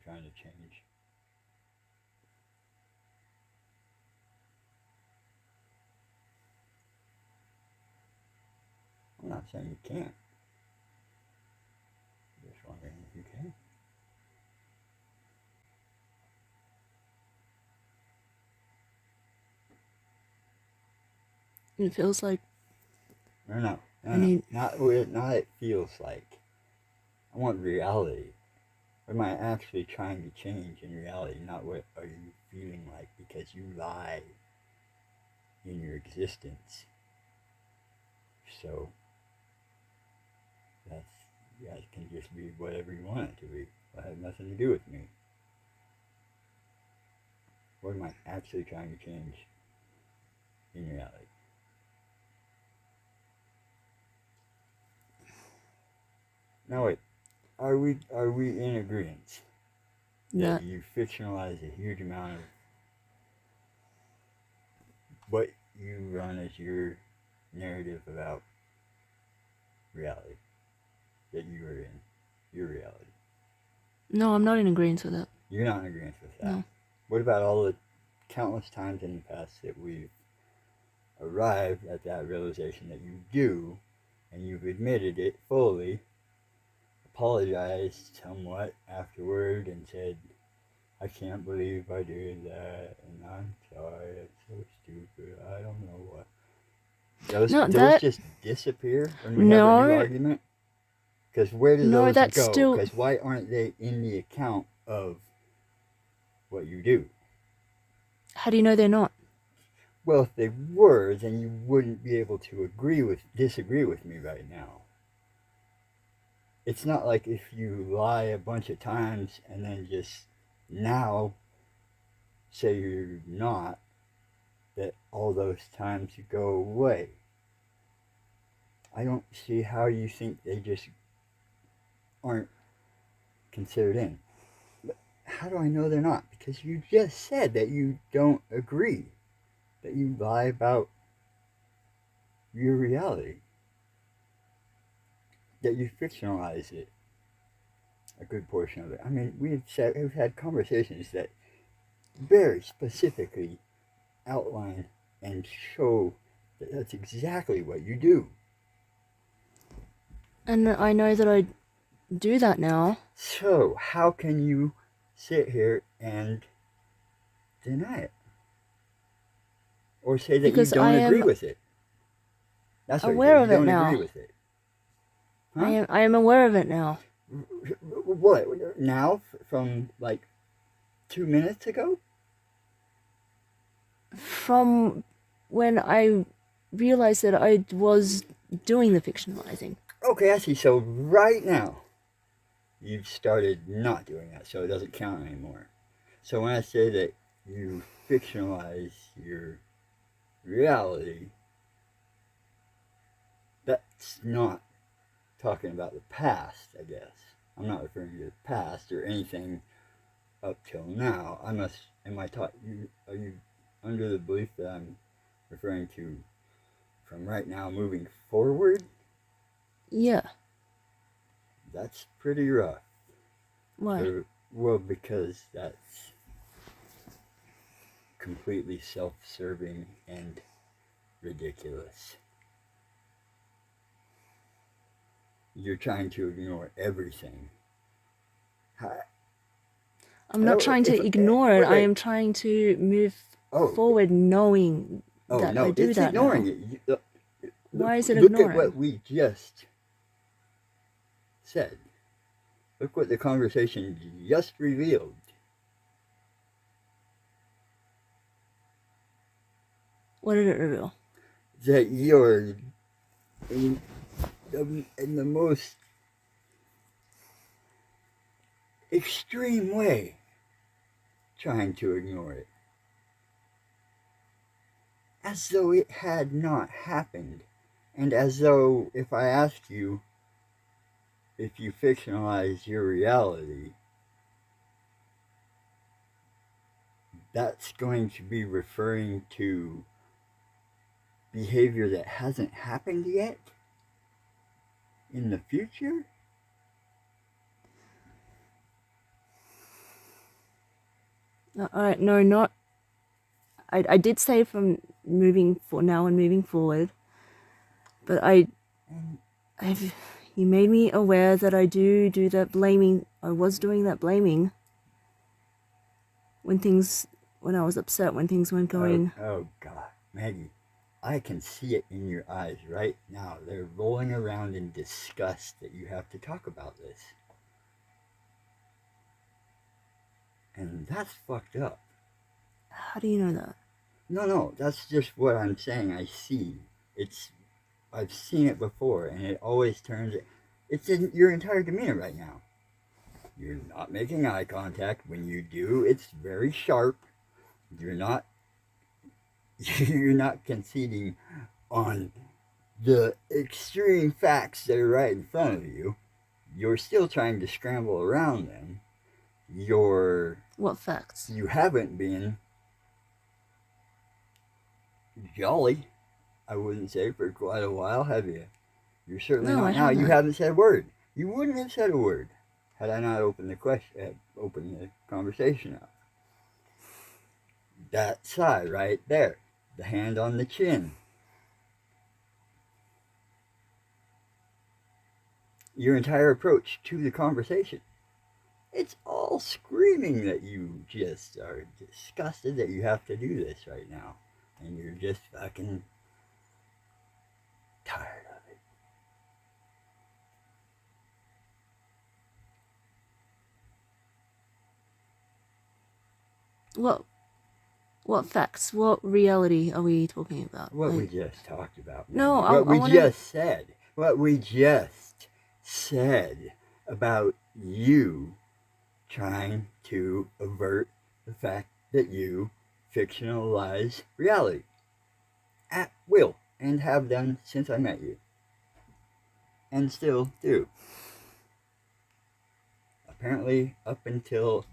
trying to change. I'm not saying you can't. I'm just wondering if you can. It feels like No. I need. Not not it feels like. I want reality. What am I actually trying to change in reality? Not what are you feeling like because you lie in your existence. So that's that can just be whatever you want it to be. It has nothing to do with me. What am I actually trying to change in reality? Now wait, are we in agreement that That you fictionalize a huge amount of what you run as your narrative about reality that you are in, your reality? no, I'm not in agreement with that. You're not in agreement with that. No. What about all the countless times in the past that we've arrived at that realization that you do, and you've admitted it fully, apologized somewhat afterward, and said, I can't believe I did that, and I'm sorry, it's so stupid, I don't know what. No, Those that just disappear when we have a new no, argument? Because where do no, those that's go? still. Because why aren't they in the account of what you do? How do you know they're not? Well, if they were, then you wouldn't be able to disagree with me right now. It's not like if you lie a bunch of times and then just now say you're not, that all those times go away. I don't see how you think they just aren't considered in. But how do I know they're not? Because you just said that you don't agree, that you lie about your reality, that you fictionalize it, a good portion of it. I mean, we've had conversations that very specifically outline and show that that's exactly what you do. And I know that I do that now. So, how can you sit here and deny it? Or say that you Because I don't agree am with it? That's what you aware say. You of it don't agree now. with it. I Huh? am aware of it now. What? Now? From like 2 minutes ago? From when I realized that I was doing the fictionalizing. Okay, I see. So, right now, you've started not doing that, so it doesn't count anymore. So, when I say that you fictionalize your reality, that's not talking about the past, I guess. I'm not referring to the past or anything up till now. I must. Am I taught you? Are you under the belief that I'm referring to from right now moving forward? Yeah. That's pretty rough. Why? Well, because that's completely self-serving and ridiculous. You're trying to ignore everything. I'm not trying If to ignore it. I wait. am trying to move Oh, forward knowing oh that I no, do it's that ignoring now. it. Why is it Look at ignoring? what we just said. Look what the conversation just revealed. What did it reveal? That you're in the most extreme way trying to ignore it. As though it had not happened. And as though if I asked you if you fictionalize your reality, that's going to be referring to behavior that hasn't happened yet in the future? No, not. I did say from moving for now and moving forward, but you made me aware that I do that blaming. I was doing that blaming when I was upset, when things weren't going. Oh God, Maggie, I can see it in your eyes right now. They're rolling around in disgust that you have to talk about this. And that's fucked up. How do you know that? No, that's just what I'm saying. I see. I've seen it before, and it always turns. It's in your entire demeanor right now. You're not making eye contact. When you do, it's very sharp. You're not. You're not conceding on the extreme facts that are right in front of you. You're still trying to scramble around them. What facts? You haven't been jolly, I wouldn't say, for quite a while, have you? You're certainly No, not I now. You haven't. haven't said a word. You wouldn't have said a word had I not opened the conversation up. That side right there, the hand on the chin. Your entire approach to the conversation. It's all screaming that you just are disgusted that you have to do this right now. And you're just fucking tired of it. What facts? What reality are we talking about? What we just talked about. No, what we just said. What we just said about you trying to avert the fact that you fictionalize reality at will and have done since I met you. And still do. Apparently, up until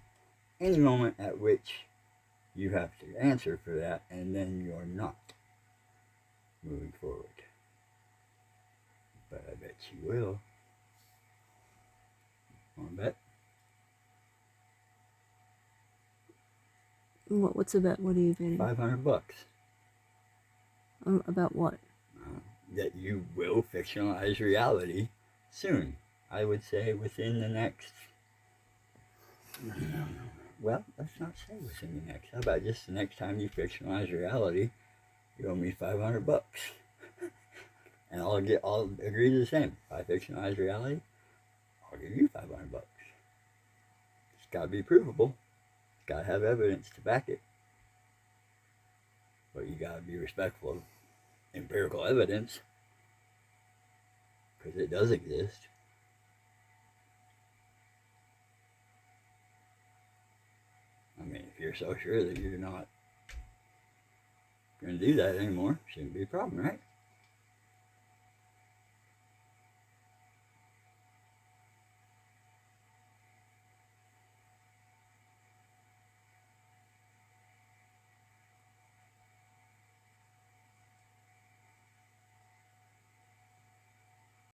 any moment at which you have to answer for that, and then you're not moving forward. But I bet you will. Want to bet? What's a bet? What are you betting? $500. About what? That you will fictionalize reality soon. I would say within the next. Well, let's not say within the next. How about just the next time you fictionalize reality, you owe me $500, and I'll agree to the same. If I fictionalize reality, I'll give you $500. It's got to be provable. It's got to have evidence to back it. But you got to be respectful of empirical evidence, because it does exist. I mean, if you're so sure that you're not going to do that anymore, shouldn't be a problem, right?